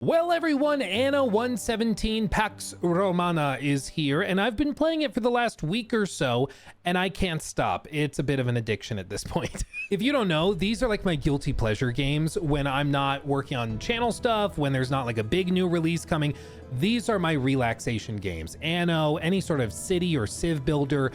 Well, everyone, Anno 117 Pax Romana is here, and I've been playing it for the last week or so, and I can't stop. It's a bit of an addiction at this point. If you don't know, these are like my guilty pleasure games when I'm not working on channel stuff, when there's not like a big new release coming. These are my relaxation games. Anno, any sort of city or civ builder,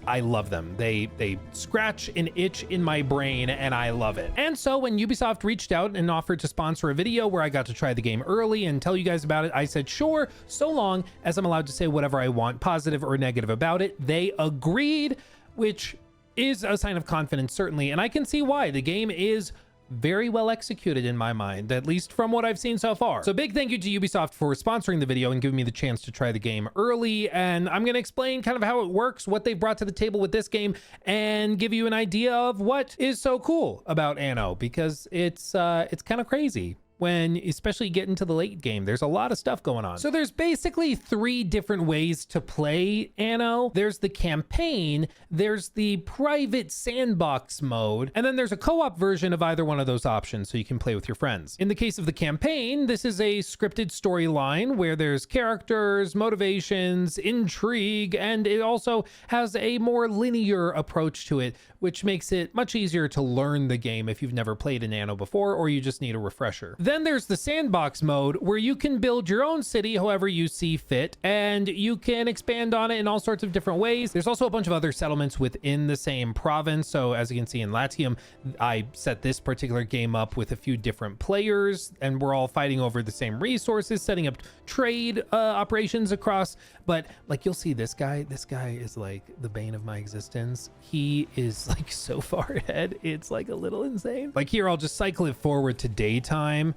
I love them. They scratch an itch in my brain and I love it. And so when Ubisoft reached out and offered to sponsor a video where I got to try the game early and tell you guys about it, I said, sure, so long as I'm allowed to say whatever I want, positive or negative about it. They agreed, which is a sign of confidence, certainly. And I can see why. The game is very well executed in my mind, at least from what I've seen so far. So big thank you to Ubisoft for sponsoring the video and giving me the chance to try the game early. And I'm going to explain kind of how it works, what they've brought to the table with this game, and give you an idea of what is so cool about Anno, because it's kind of crazy. When especially get into the late game, there's a lot of stuff going on. So there's basically three different ways to play Anno. There's the campaign, there's the private sandbox mode, and then there's a co-op version of either one of those options so you can play with your friends. In the case of the campaign, this is a scripted storyline where there's characters, motivations, intrigue, and it also has a more linear approach to it, which makes it much easier to learn the game if you've never played an Anno before or you just need a refresher. Then there's the sandbox mode where you can build your own city however you see fit, and you can expand on it in all sorts of different ways. There's also a bunch of other settlements within the same province. So as you can see in Latium, I set this particular game up with a few different players and we're all fighting over the same resources, setting up trade operations across. But like you'll see this guy is like the bane of my existence. He is like so far ahead. It's like a little insane. Like here, I'll just cycle it forward to daytime.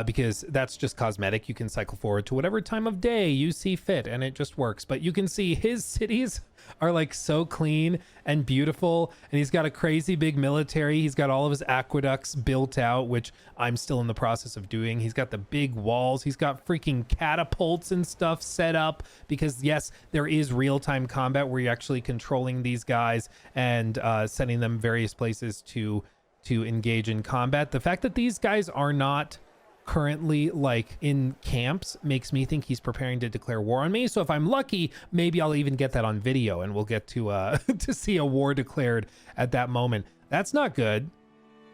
Because that's just cosmetic. You can cycle forward to whatever time of day you see fit and it just works. But you can see his cities are like so clean and beautiful, and he's got a crazy big military. He's got all of his aqueducts built out, which I'm still in the process of doing. He's got the big walls. He's got freaking catapults and stuff set up because yes, there is real-time combat where you're actually controlling these guys and sending them various places to engage in combat. The fact that these guys are not currently like in camps makes me think he's preparing to declare war on me. So if I'm lucky, maybe I'll even get that on video and we'll get to to see a war declared at that moment. That's not good.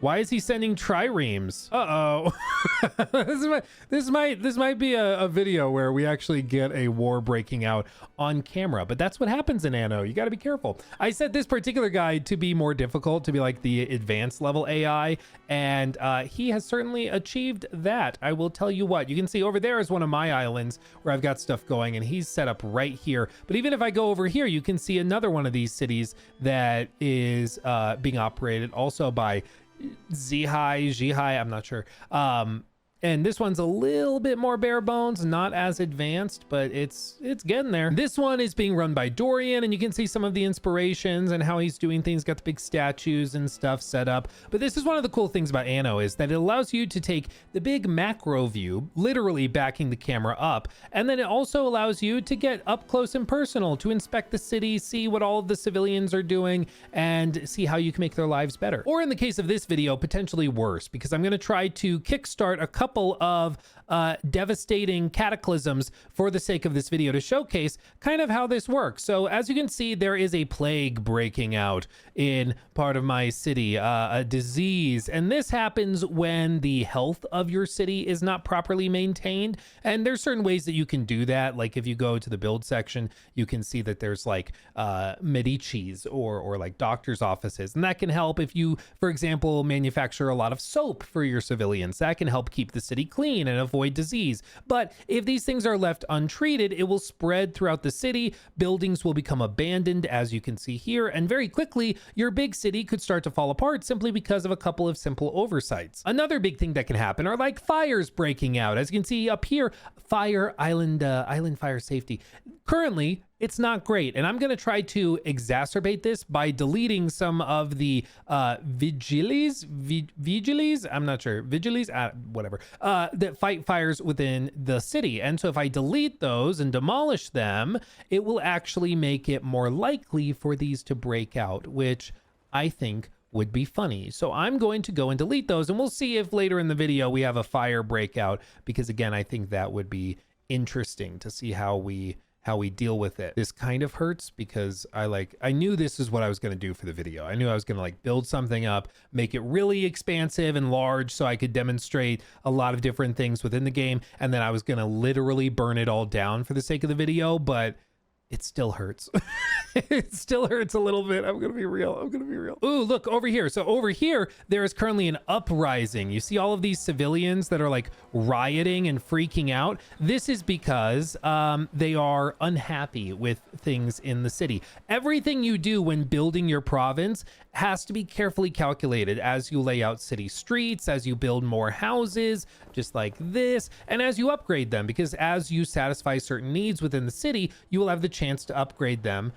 Why is he sending triremes? this might be a video where we actually get a war breaking out on camera, but that's what happens in Anno. You got to be careful. I set this particular guy to be more difficult, to be like the advanced level AI, and he has certainly achieved that. I will tell you what, you can see over there is one of my islands where I've got stuff going, and he's set up right here. But even if I go over here, you can see another one of these cities that is being operated also by Zihai, I'm not sure. And this one's a little bit more bare bones, not as advanced, but it's getting there. This one is being run by Dorian, and you can see some of the inspirations and how he's doing things. Got the big statues and stuff set up. But this is one of the cool things about Anno, is that it allows you to take the big macro view, literally backing the camera up, and then it also allows you to get up close and personal, to inspect the city, see what all of the civilians are doing, and see how you can make their lives better. Or in the case of this video, potentially worse, because I'm going to try to kickstart a couple of devastating cataclysms for the sake of this video to showcase kind of how this works. So as you can see, there is a plague breaking out in part of my city, a disease, and this happens when the health of your city is not properly maintained. And there's certain ways that you can do that. Like if you go to the build section, you can see that there's like Medici's or like doctor's offices, and that can help if you, for example, manufacture a lot of soap for your civilians. That can help keep the city clean and avoid disease. But if these things are left untreated, it will spread throughout the city. Buildings will become abandoned, as you can see here, and very quickly your big city could start to fall apart simply because of a couple of simple oversights. Another big thing that can happen are like fires breaking out. As you can see up here, island fire safety. Currently, it's not great, and I'm going to try to exacerbate this by deleting some of the vigiles, I'm not sure, whatever, that fight fires within the city. And so if I delete those and demolish them, it will actually make it more likely for these to break out, which I think would be funny. So I'm going to go and delete those, and we'll see if later in the video we have a fire breakout, because again, I think that would be interesting to see how we deal with it. This kind of hurts because I knew this is what I was going to do for the video. I knew I was going to like build something up, make it really expansive and large so I could demonstrate a lot of different things within the game, and then I was going to literally burn it all down for the sake of the video, but it still hurts. It still hurts a little bit. I'm gonna be real. Ooh, look over here. So over here, there is currently an uprising. You see all of these civilians that are like rioting and freaking out. This is because they are unhappy with things in the city. Everything you do when building your province has to be carefully calculated as you lay out city streets, as you build more houses, just like this, and as you upgrade them, because as you satisfy certain needs within the city, you will have the chance to upgrade them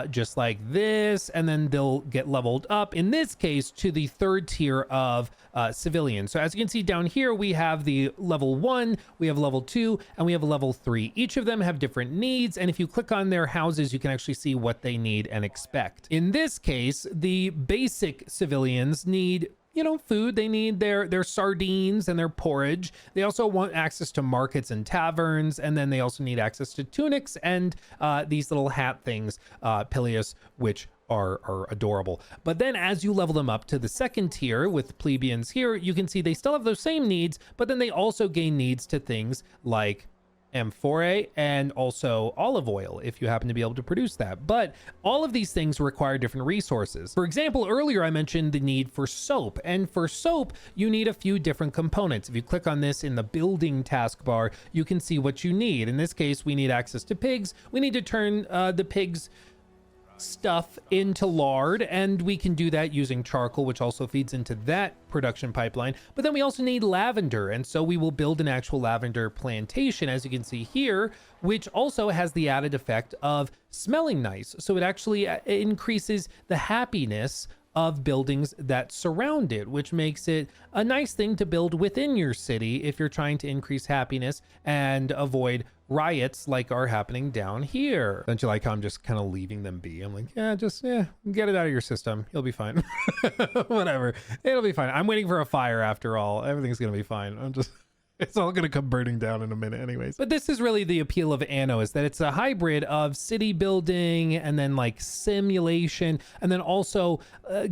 just like this, and then they'll get leveled up, in this case, to the third tier of civilians. So as you can see down here, we have the level 1, we have level 2, and we have level 3. Each of them have different needs, and if you click on their houses, you can actually see what they need and expect. In this case, the basic civilians need, you know, food. They need their sardines and their porridge. They also want access to markets and taverns, and then they also need access to tunics and these little hat things, Peleus, which are adorable. But then as you level them up to the second tier with plebeians here, you can see they still have those same needs, but then they also gain needs to things like amphorae and also olive oil, if you happen to be able to produce that. But all of these things require different resources. For example, earlier I mentioned the need for soap, and for soap you need a few different components. If you click on this in the building taskbar, you can see what you need. In this case, we need access to pigs. We need to turn the pigs stuff into lard, and we can do that using charcoal, which also feeds into that production pipeline. But then we also need lavender, and so we will build an actual lavender plantation, as you can see here, which also has the added effect of smelling nice. So it actually increases the happiness of buildings that surround it, which makes it a nice thing to build within your city if you're trying to increase happiness and avoid riots like are happening down here. Don't you like how I'm just kind of leaving them be? I'm like, yeah, get it out of your system. You'll be fine. Whatever. It'll be fine. I'm waiting for a fire after all. Everything's gonna be fine. It's all going to come burning down in a minute anyways. But this is really the appeal of Anno, is that it's a hybrid of city building and then like simulation, and then also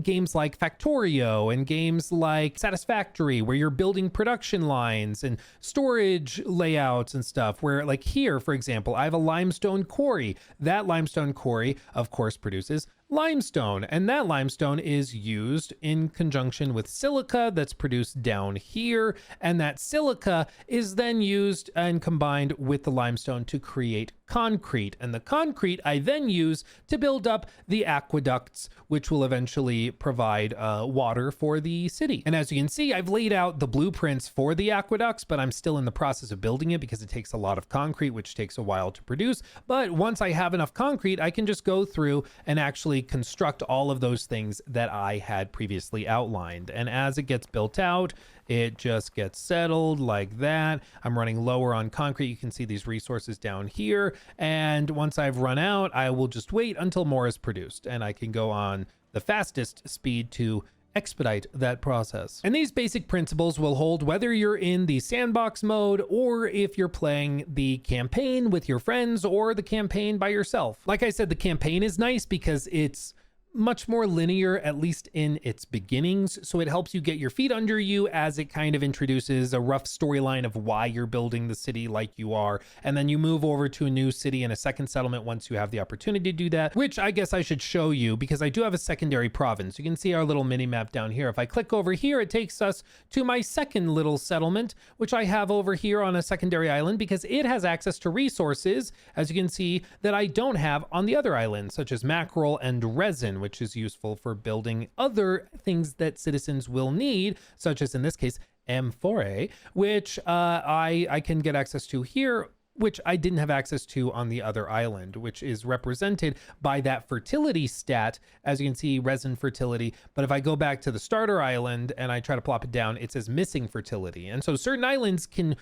games like Factorio and games like Satisfactory, where you're building production lines and storage layouts and stuff, where like here, for example, I have a limestone quarry. That limestone quarry, of course, produces limestone, and that limestone is used in conjunction with silica that's produced down here, and that silica is then used and combined with the limestone to create concrete, and the concrete I then use to build up the aqueducts, which will eventually provide water for the city. And as you can see, I've laid out the blueprints for the aqueducts, but I'm still in the process of building it because it takes a lot of concrete, which takes a while to produce. But once I have enough concrete, I can just go through and actually construct all of those things that I had previously outlined. And as it gets built out, it just gets settled like that. I'm running lower on concrete. You can see these resources down here. And once I've run out, I will just wait until more is produced, and I can go on the fastest speed to expedite that process. And these basic principles will hold whether you're in the sandbox mode or if you're playing the campaign with your friends or the campaign by yourself. Like I said, the campaign is nice because it's much more linear, at least in its beginnings, so it helps you get your feet under you as it kind of introduces a rough storyline of why you're building the city like you are, and then you move over to a new city and a second settlement once you have the opportunity to do that, which I guess I should show you because I do have a secondary province. You can see our little mini map down here. If I click over here, it takes us to my second little settlement, which I have over here on a secondary island because it has access to resources, as you can see, that I don't have on the other islands, such as mackerel and resin, which is useful for building other things that citizens will need, such as in this case, amphorae, which I can get access to here which I didn't have access to on the other island, which is represented by that fertility stat. As you can see, resin fertility. But if I go back to the starter island and I try to plop it down, it says missing fertility. And so certain islands can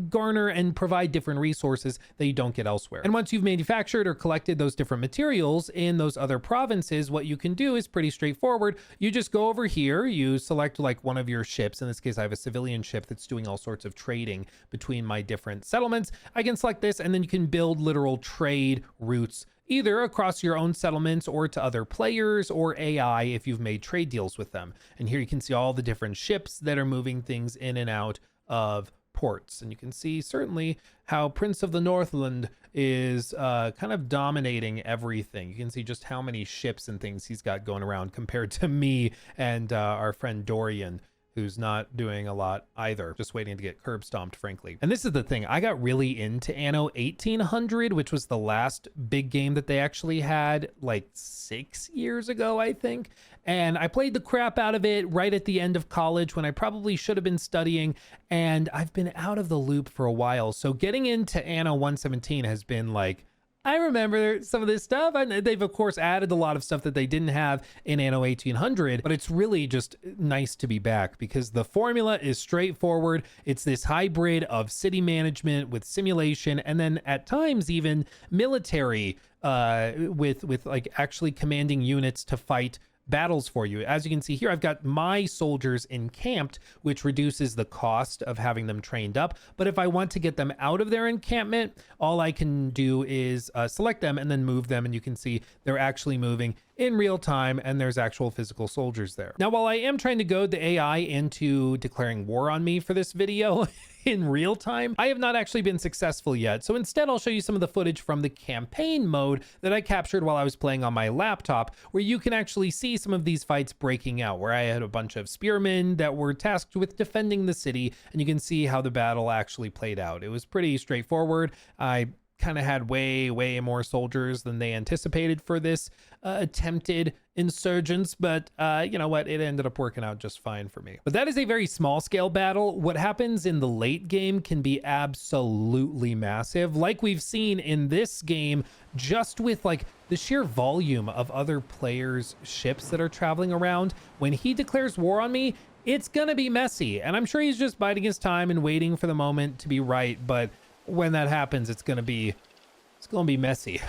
garner and provide different resources that you don't get elsewhere. And once you've manufactured or collected those different materials in those other provinces, what you can do is pretty straightforward. You just go over here, you select like one of your ships. In this case, I have a civilian ship that's doing all sorts of trading between my different settlements. I can select this, and then you can build literal trade routes either across your own settlements or to other players or AI if you've made trade deals with them. And here you can see all the different ships that are moving things in and out of ports. And you can see certainly how Prince of the Northland is kind of dominating everything. You can see just how many ships and things he's got going around compared to me and our friend Dorian, who's not doing a lot either, just waiting to get curb stomped, frankly. And this is the thing, I got really into Anno 1800, which was the last big game that they actually had like 6 years ago, I think. And I played the crap out of it right at the end of college when I probably should have been studying, and I've been out of the loop for a while. So getting into Anno 117 has been like, I remember some of this stuff, and they've of course added a lot of stuff that they didn't have in Anno 1800, but it's really just nice to be back because the formula is straightforward. It's this hybrid of city management with simulation, and then at times even military with like actually commanding units to fight battles for you. As you can see here, I've got my soldiers encamped, which reduces the cost of having them trained up. But if I want to get them out of their encampment, all I can do is select them and then move them. And you can see they're actually moving in real time, and there's actual physical soldiers there. Now, while I am trying to goad the AI into declaring war on me for this video in real time, I have not actually been successful yet. So instead, I'll show you some of the footage from the campaign mode that I captured while I was playing on my laptop, where you can actually see some of these fights breaking out, where I had a bunch of spearmen that were tasked with defending the city, and you can see how the battle actually played out. It was pretty straightforward. I kind of had way more soldiers than they anticipated for this attempted insurgents, but you know what, it ended up working out just fine for me. But that is a very small scale battle. What happens in the late game can be absolutely massive, like we've seen in this game, just with like the sheer volume of other players' ships that are traveling around. When he declares war on me, it's gonna be messy, and I'm sure he's just biding his time and waiting for the moment to be right, but when that happens, it's gonna be messy.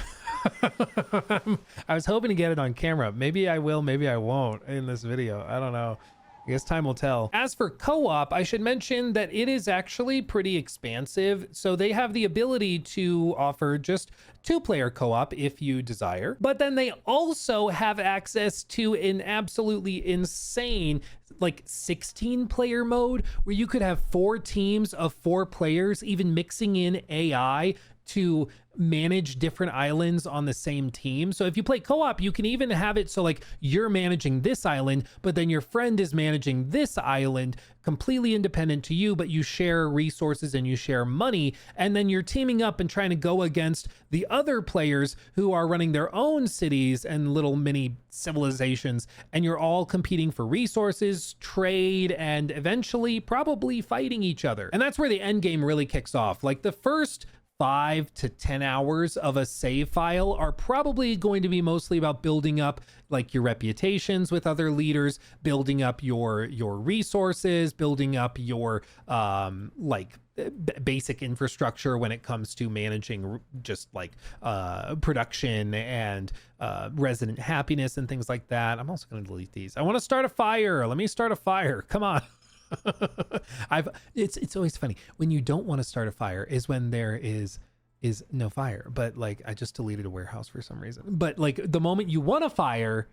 I was hoping to get it on camera. Maybe I will, maybe I won't in this video. I don't know. I guess time will tell. As for co-op, I should mention that it is actually pretty expansive. So they have the ability to offer just 2-player co-op if you desire. But then they also have access to an absolutely insane like 16-player mode where you could have 4 teams of 4 players, even mixing in AI to manage different islands on the same team. So if you play co-op, you can even have it so like you're managing this island, but then your friend is managing this island, completely independent to you, but you share resources and you share money, and then you're teaming up and trying to go against the other players who are running their own cities and little mini civilizations, and you're all competing for resources, trade, and eventually probably fighting each other. And that's where the end game really kicks off. Like the first 5 to 10 hours of a save file are probably going to be mostly about building up like your reputations with other leaders, building up your resources, building up your basic infrastructure when it comes to managing just like production and resident happiness and things like that. I'm also going to delete these. I want to start a fire. Let me start a fire. Come on. It's always funny when you don't want to start a fire is when there is no fire. But like I just deleted a warehouse for some reason. But like the moment you want a fire,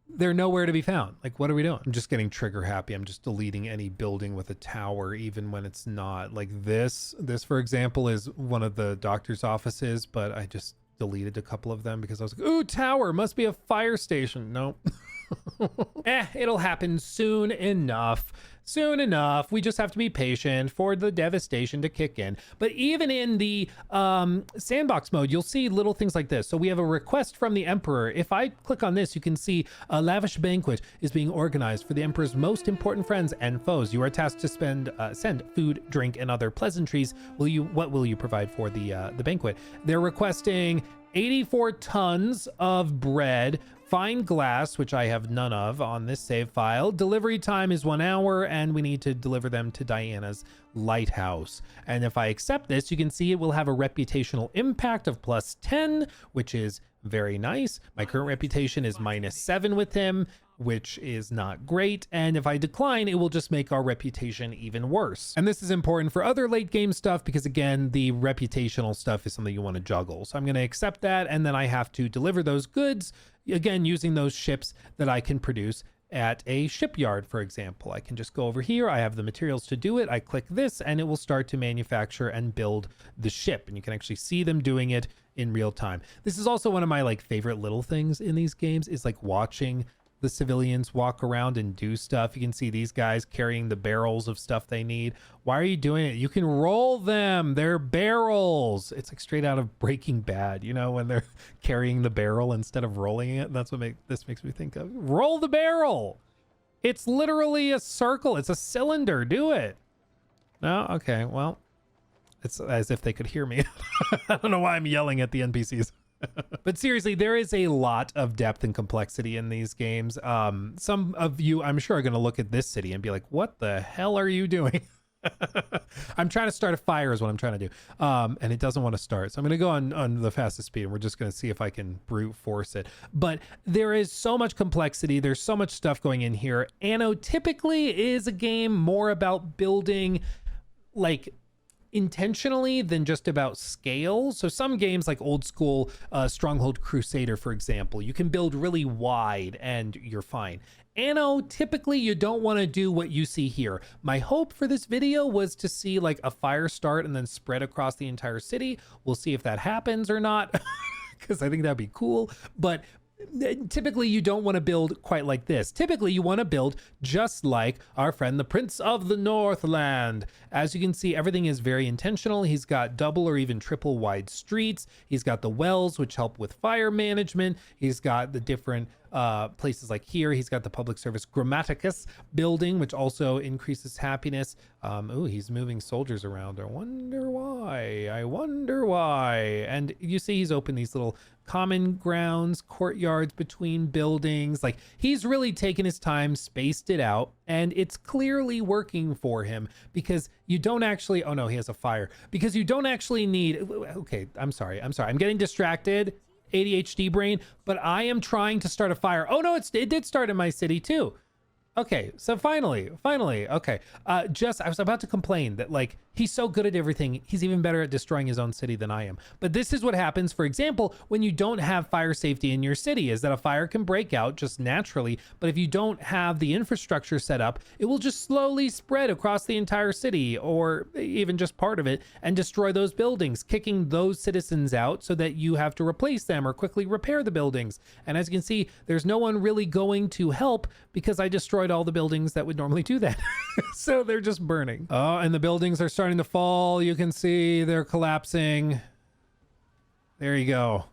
they're nowhere to be found. Like, what are we doing? I'm just getting trigger happy. I'm just deleting any building with a tower, even when it's not. Like this for example is one of the doctor's offices, but I just deleted a couple of them because I was like, ooh, tower, must be a fire station. Nope. It'll happen soon enough. Soon enough. We just have to be patient for the devastation to kick in. But even in the sandbox mode, you'll see little things like this. So we have a request from the Emperor. If I click on this, you can see a lavish banquet is being organized for the Emperor's most important friends and foes. You are tasked to send food, drink, and other pleasantries. What will you provide for the banquet? They're requesting 84 tons of bread, fine glass, which I have none of on this save file. Delivery time is 1 hour, and we need to deliver them to Diana's lighthouse. And if I accept this, you can see it will have a reputational impact of +10, which is very nice. My current reputation is -7 with him, which is not great. And if I decline, it will just make our reputation even worse. And this is important for other late game stuff because, again, the reputational stuff is something you want to juggle. So I'm going to accept that, and then I have to deliver those goods, again, using those ships that I can produce at a shipyard, for example. I can just go over here. I have the materials to do it. I click this, and it will start to manufacture and build the ship. And you can actually see them doing it in real time. This is also one of my favorite little things in these games, is watching the civilians walk around and do stuff. You can see these guys carrying the barrels of stuff they need. Why are you doing it? You can roll them. They're barrels. It's straight out of Breaking Bad, when they're carrying the barrel instead of rolling it. That's what this makes me think of. Roll the barrel. It's literally a circle. It's a cylinder. Do it. No? Okay. Well, it's as if they could hear me. I don't know why I'm yelling at the NPCs. But seriously, there is a lot of depth and complexity in these games. Some of you, I'm sure, are going to look at this city and be like, what the hell are you doing? I'm trying to start a fire is what I'm trying to do. And it doesn't want to start. So I'm going to go on the fastest speed, and we're just going to see if I can brute force it. But there is so much complexity. There's so much stuff going in here. Anno typically is a game more about building intentionally than just about scale. So some games like old school Stronghold Crusader, for example, you can build really wide and you're fine. Anno, typically you don't want to do what you see here. My hope for this video was to see a fire start and then spread across the entire city. We'll see if that happens or not, because I think that'd be cool. But typically you don't want to build quite like this. Typically you want to build just like our friend the Prince of the Northland. As you can see, everything is very intentional. He's got double or even triple wide streets. He's got the wells, which help with fire management. He's got the different places like here. He's got the public service Grammaticus building, which also increases happiness. He's moving soldiers around. I wonder why. And you see he's opened these little common grounds, courtyards between buildings. He's really taken his time, spaced it out, and it's clearly working for him because you don't actually, oh no, he has a fire, because you don't actually need, okay, I'm sorry. I'm getting distracted. ADHD brain, but I am trying to start a fire. Oh no, it did start in my city too. Okay, so finally, okay. I was about to complain that he's so good at everything. He's even better at destroying his own city than I am. But this is what happens, for example, when you don't have fire safety in your city, is that a fire can break out just naturally. But if you don't have the infrastructure set up, it will just slowly spread across the entire city, or even just part of it, and destroy those buildings, kicking those citizens out so that you have to replace them or quickly repair the buildings. And as you can see, there's no one really going to help because I destroyed all the buildings that would normally do that. So they're just burning. Oh, and the buildings are starting to fall. You can see they're collapsing. There you go.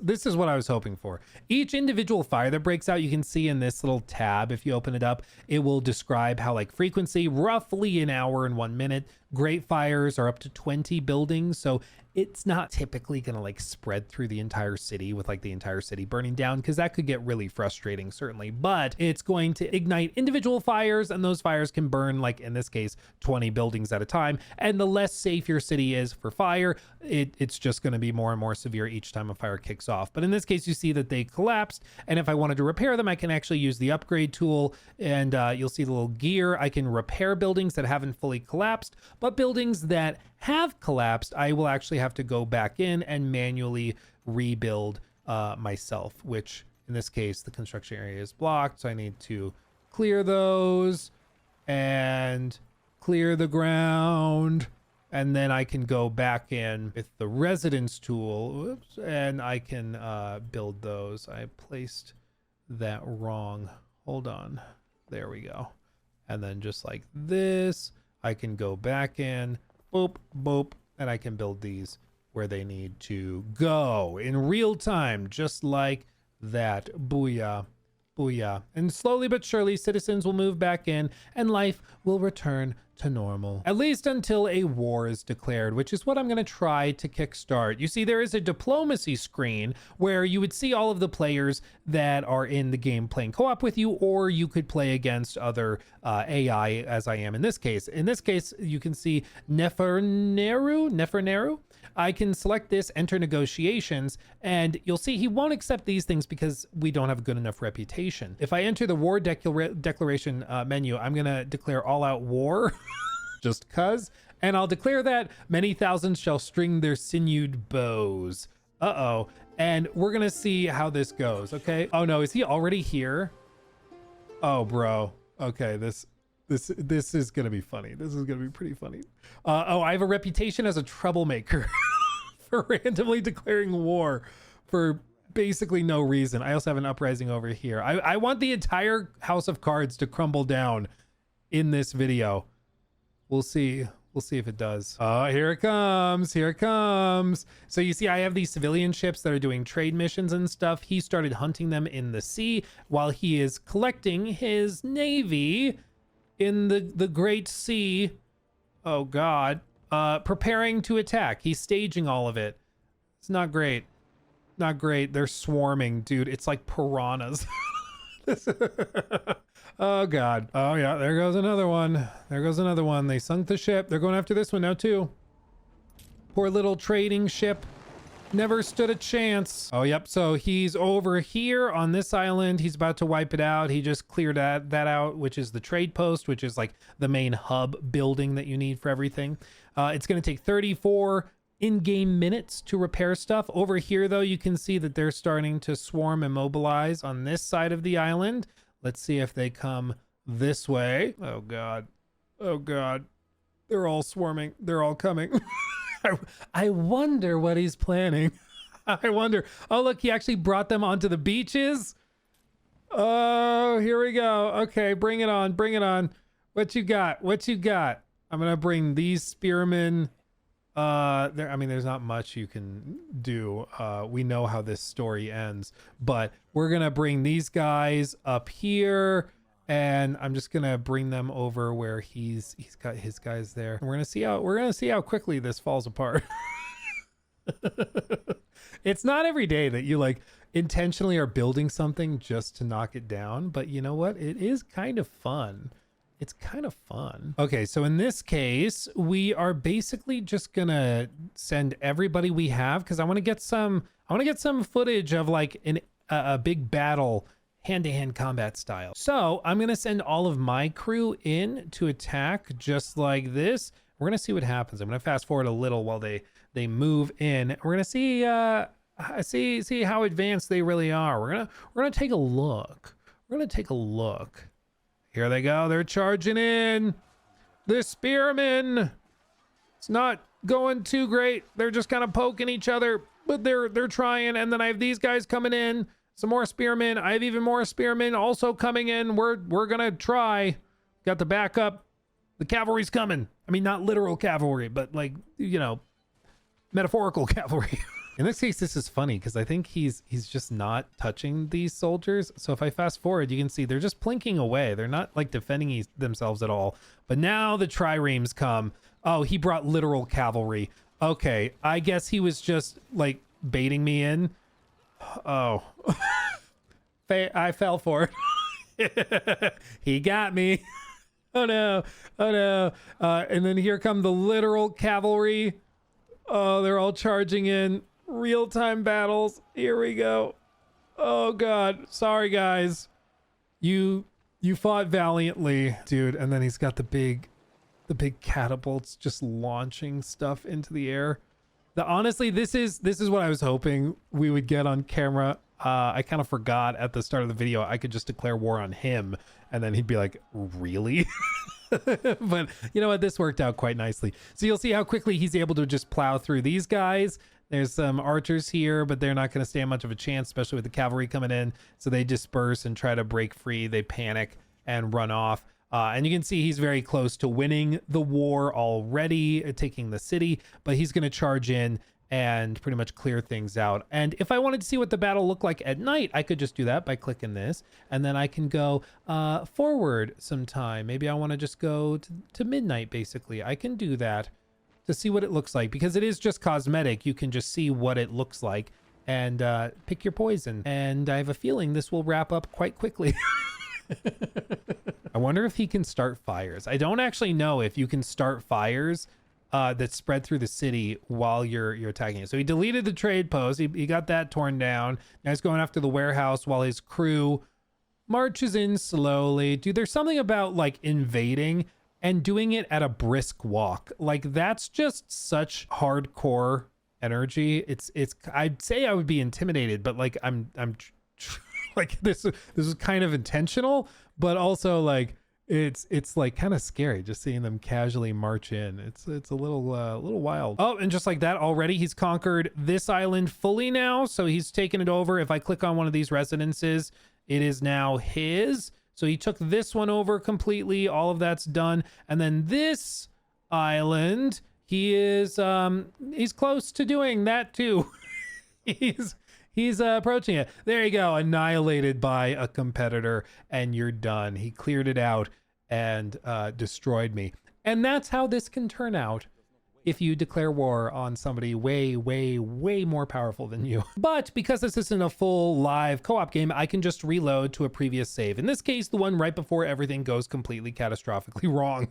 This is what I was hoping for. Each individual fire that breaks out, you can see in this little tab, if you open it up, it will describe how frequency, roughly an hour and 1 minute. Great fires are up to 20 buildings. So it's not typically going to spread through the entire city with the entire city burning down, because that could get really frustrating, certainly. But it's going to ignite individual fires, and those fires can burn, in this case, 20 buildings at a time. And the less safe your city is for fire, it's just going to be more and more severe each time a fire kicks off. But in this case, you see that they collapsed, and if I wanted to repair them, I can actually use the upgrade tool, and you'll see the little gear. I can repair buildings that haven't fully collapsed, but buildings that have collapsed, I will actually have to go back in and manually rebuild myself, which in this case, the construction area is blocked. So I need to clear those and clear the ground. And then I can go back in with the residence tool, and I can build those. I placed that wrong. Hold on. There we go. And then just like this, I can go back in, boop, boop, and I can build these where they need to go in real time, just like that. Booyah. Booyah. And slowly but surely, citizens will move back in and life will return to normal. At least until a war is declared, which is what I'm going to try to kickstart. You see, there is a diplomacy screen where you would see all of the players that are in the game playing co-op with you, or you could play against other AI, as I am in this case. In this case, you can see Neferneru. I can select this, enter negotiations, and you'll see he won't accept these things because we don't have a good enough reputation. If I enter the war declaration menu, I'm gonna declare all out war just cuz, and I'll declare that many thousands shall string their sinewed bows. Uh-oh. And we're gonna see how this goes, okay? Oh no, is he already here? Oh, bro. Okay, this is gonna be funny. This is gonna be pretty funny. Oh, I have a reputation as a troublemaker for randomly declaring war for basically no reason. I also have an uprising over here. I want the entire house of cards to crumble down in this video. We'll see. We'll see if it does. Oh, here it comes. Here it comes. So you see, I have these civilian ships that are doing trade missions and stuff. He started hunting them in the sea while he is collecting his navy in the Great Sea. Oh God. Preparing to attack. He's staging all of it. It's not great. Not great. They're swarming, dude. It's like piranhas. Oh God. Oh yeah, there goes another one. There goes another one. They sunk the ship. They're going after this one now too. Poor little trading ship. Never stood a chance. Oh, yep. So he's over here on this island. He's about to wipe it out. He just cleared that out, which is the trade post, which is like the main hub building that you need for everything. It's going to take 34 in-game minutes to repair stuff. Over here, though, you can see that they're starting to swarm and mobilize on this side of the island. Let's see if they come this way. Oh, God. Oh, God. They're all swarming. They're all coming. I wonder what he's planning. I wonder. Oh, look, he actually brought them onto the beaches. Oh, here we go. Okay, bring it on. Bring it on. What you got? What you got? I'm going to bring these spearmen. I mean, there's not much you can do. We know how this story ends, but we're going to bring these guys up here. And I'm just gonna bring them over where he's got his guys there. And we're gonna see how quickly this falls apart. It's not every day that you like intentionally are building something just to knock it down, but you know what? It is kind of fun. It's kind of fun. Okay, so in this case, we are basically just gonna send everybody we have because I want to get some footage of like a big battle, hand-to-hand combat style. So I'm gonna send all of my crew in to attack just like this. We're gonna see what happens. I'm gonna fast forward a little while they move in. We're gonna see see how advanced they really are. We're gonna take a look. We're gonna take a look. Here they go. They're charging in. The spearmen. It's not going too great. They're just kind of poking each other, but they're trying. And then I have these guys coming in. Some more spearmen. I have even more spearmen also coming in. We're gonna try. Got the backup. The cavalry's coming. I mean, not literal cavalry, but like, you know, metaphorical cavalry. In this case, this is funny because I think he's just not touching these soldiers. So if I fast forward, you can see they're just plinking away. They're not like defending themselves at all. But now the triremes come. Oh, he brought literal cavalry. Okay, I guess he was just like baiting me in. Oh, I fell for it. He got me. Oh no. Oh no. And then here come the literal cavalry. Oh, they're all charging in. Real-time battles. Here we go. Oh God. Sorry guys. You fought valiantly, dude. And then he's got the big catapults just launching stuff into the air. Honestly, this is what I was hoping we would get on camera. I kind of forgot at the start of the video I could just declare war on him and then he'd be like, really? But you know what? This worked out quite nicely. So you'll see how quickly he's able to just plow through these guys. There's some archers here, but they're not going to stand much of a chance, especially with the cavalry coming in. So they disperse and try to break free. They panic and run off. And you can see he's very close to winning the war already, taking the city, but he's going to charge in and pretty much clear things out. And if I wanted to see what the battle looked like at night, I could just do that by clicking this, and then I can go forward some time. Maybe I want to just go to midnight, basically. I can do that to see what it looks like, because it is just cosmetic. You can just see what it looks like and pick your poison. And I have a feeling this will wrap up quite quickly. I wonder if he can start fires. I don't actually know if you can start fires that spread through the city while you're attacking it. So he deleted the trade post. He got that torn down. Now he's going after the warehouse while his crew marches in slowly. Dude, there's something about like invading and doing it at a brisk walk. Like that's just such hardcore energy. It's I'd say I would be intimidated, but like I'm like this is kind of intentional, but also like it's like kind of scary just seeing them casually march in. It's a little wild. Oh, and just like that, already he's conquered this island fully now, so he's taken it over. If I click on one of these residences, it is now his. So he took this one over completely. All of that's done. And then this island, he's close to doing that too. He's approaching it. There you go. Annihilated by a competitor, and you're done. He cleared it out and destroyed me. And that's how this can turn out if you declare war on somebody way, way, way more powerful than you. But because this isn't a full live co-op game, I can just reload to a previous save. In this case, the one right before everything goes completely catastrophically wrong.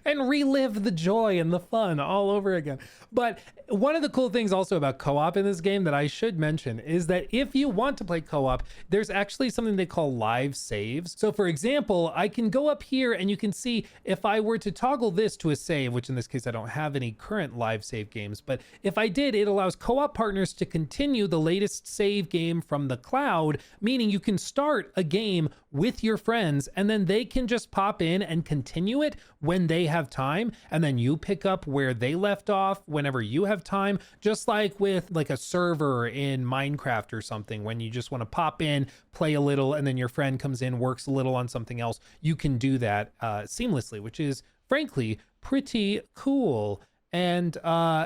And relive the joy and the fun all over again. But one of the cool things also about co-op in this game that I should mention is that if you want to play co-op, there's actually something they call live saves. So for example, I can go up here and you can see if I were to toggle this to a save, which in this case I don't have any current live save games, but if I did, it allows co-op partners to continue the latest save game from the cloud, meaning you can start a game with your friends and then they can just pop in and continue it when they have time, and then you pick up where they left off whenever you have time, just like with like a server in Minecraft or something. When you just want to pop in, play a little, and then your friend comes in, works a little on something else, you can do that seamlessly, which is frankly pretty cool. And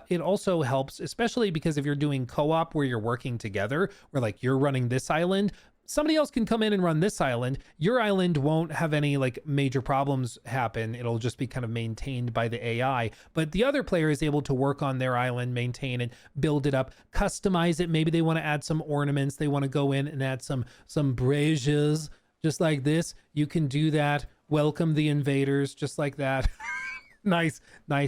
it also helps, especially because if you're doing co-op where you're working together, where like you're running this island, somebody else can come in and run this island. Your island won't have any like major problems happen. It'll just be kind of maintained by the AI, but the other player is able to work on their island, maintain it, build it up, customize it. Maybe they want to add some ornaments. They want to go in and add some braziers, just like this. You can do that. Welcome the invaders, just like that. nice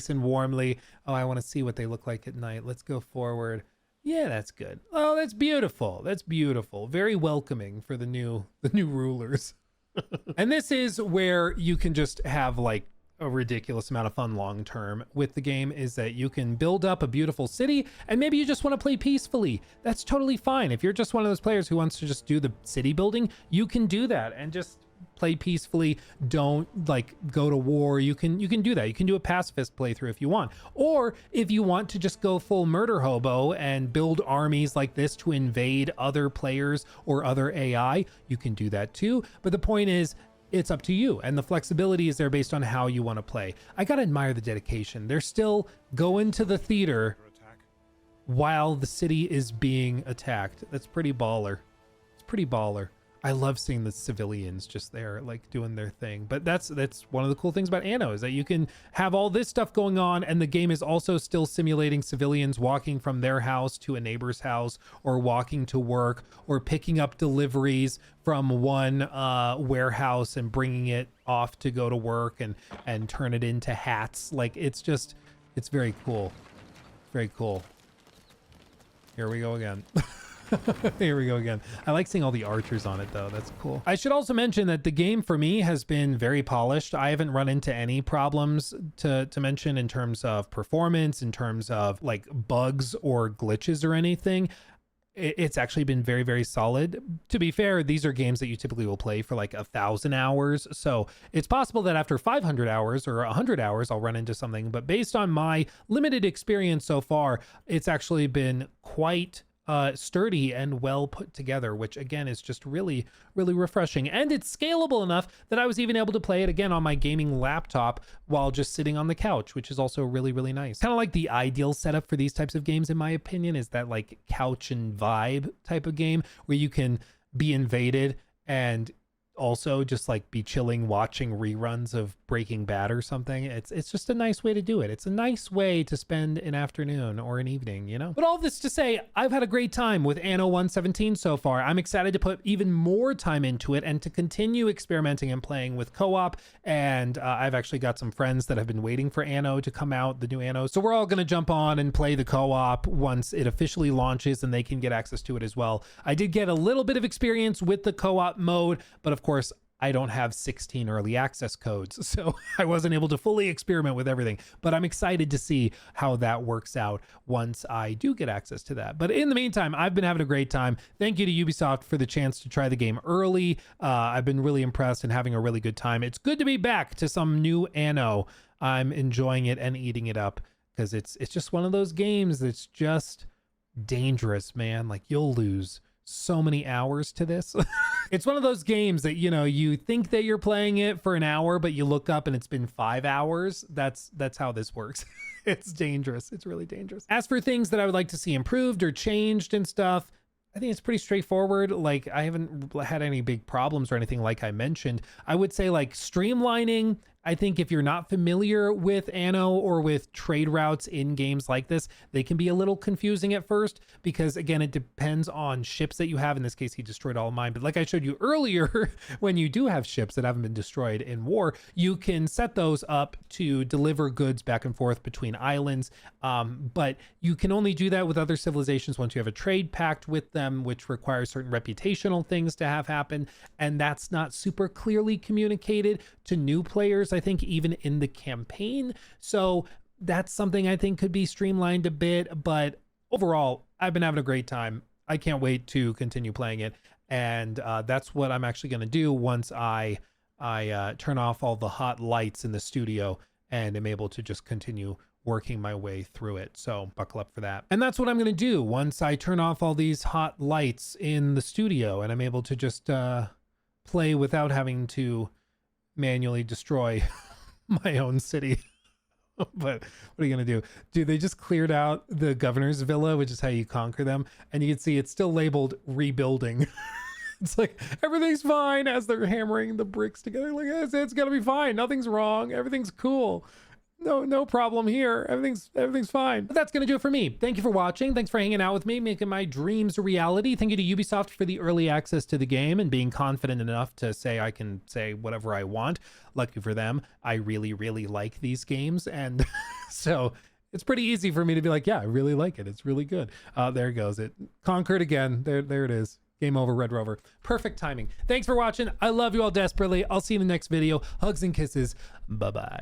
and warmly. Oh, I want to see what they look like at night. Let's go forward. Yeah, that's good. Oh, that's beautiful. That's beautiful. Very welcoming for the new rulers. And this is where you can just have like a ridiculous amount of fun long term with the game, is that you can build up a beautiful city and maybe you just want to play peacefully. That's totally fine. If you're just one of those players who wants to just do the city building, you can do that and just play peacefully. Don't like go to war. You can do that. You can do a pacifist playthrough if you want, or if you want to just go full murder hobo and build armies like this to invade other players or other AI, you can do that too. But the point is, it's up to you, and the flexibility is there based on how you want to play. I gotta admire the dedication. They're still going to the theater while the city is being attacked. That's pretty baller. It's pretty baller. I love seeing the civilians just there, like doing their thing. But that's one of the cool things about Anno, is that you can have all this stuff going on, and the game is also still simulating civilians walking from their house to a neighbor's house, or walking to work, or picking up deliveries from one warehouse and bringing it off to go to work and turn it into hats. Like it's very cool. Very cool. Here we go again. Here we go again. I like seeing all the archers on it though. That's cool. I should also mention that the game for me has been very polished. I haven't run into any problems to mention in terms of performance, in terms of like bugs or glitches or anything. it's actually been very, very solid. To be fair, these are games that you typically will play for like 1,000 hours. So it's possible that after 500 hours or 100 hours, I'll run into something. But based on my limited experience so far, it's actually been quite sturdy and well put together, which again is just really, really refreshing. And it's scalable enough that I was even able to play it again on my gaming laptop while just sitting on the couch, which is also really, really nice. Kind of like the ideal setup for these types of games, in my opinion, is that like couch and vibe type of game where you can be invaded and also just like be chilling watching reruns of Breaking Bad or something. It's just a nice way to do it. It's a nice way to spend an afternoon or an evening, you know? But all this to say, I've had a great time with Anno 117 so far. I'm excited to put even more time into it and to continue experimenting and playing with co-op. And I've actually got some friends that have been waiting for Anno to come out, the new Anno. So we're all gonna jump on and play the co-op once it officially launches and they can get access to it as well. I did get a little bit of experience with the co-op mode, but of course, I don't have 16 early access codes, so I wasn't able to fully experiment with everything, but I'm excited to see how that works out once I do get access to that. But in the meantime, I've been having a great time. Thank you to Ubisoft for the chance to try the game early. I've been really impressed and having a really good time. It's good to be back to some new Anno. I'm enjoying it and eating it up because it's just one of those games that's just dangerous, man. Like, you'll lose so many hours to this. It's one of those games that, you know, you think that you're playing it for an hour, but you look up and it's been 5 hours. That's how this works. It's dangerous. It's really dangerous. As for things that I would like to see improved or changed and stuff, I think it's pretty straightforward. Like, I haven't had any big problems or anything like I mentioned. I would say like streamlining. I think if you're not familiar with Anno or with trade routes in games like this, they can be a little confusing at first because, again, it depends on ships that you have. In this case, he destroyed all of mine. But like I showed you earlier, when you do have ships that haven't been destroyed in war, you can set those up to deliver goods back and forth between islands. But you can only do that with other civilizations once you have a trade pact with them, which requires certain reputational things to have happen. And that's not super clearly communicated to new players, I think, even in the campaign. So that's something I think could be streamlined a bit, but overall, I've been having a great time. I can't wait to continue playing it. And that's what I'm actually going to do once I turn off all the hot lights in the studio and am able to just continue working my way through it. So buckle up for that. And that's what I'm going to do once I turn off all these hot lights in the studio and I'm able to just play without having to manually destroy my own city. But what are you gonna do? Dude, they just cleared out the governor's villa, which is how you conquer them, and you can see it's still labeled rebuilding. It's like everything's fine as they're hammering the bricks together. Like, it's gonna be fine, nothing's wrong, everything's cool, no problem here, everything's fine. But that's gonna do it for me. Thank you for watching. Thanks for hanging out with me, making my dreams a reality. Thank you to Ubisoft for the early access to the game and being confident enough to say I can say whatever I want. Lucky for them, I really, really like these games, and so it's pretty easy for me to be like, yeah, I really like it, it's really good. There it goes, it conquered again. There it is. Game over, Red Rover. Perfect timing. Thanks for watching. I love you all desperately. I'll see you in the next video. Hugs and kisses. Bye-bye.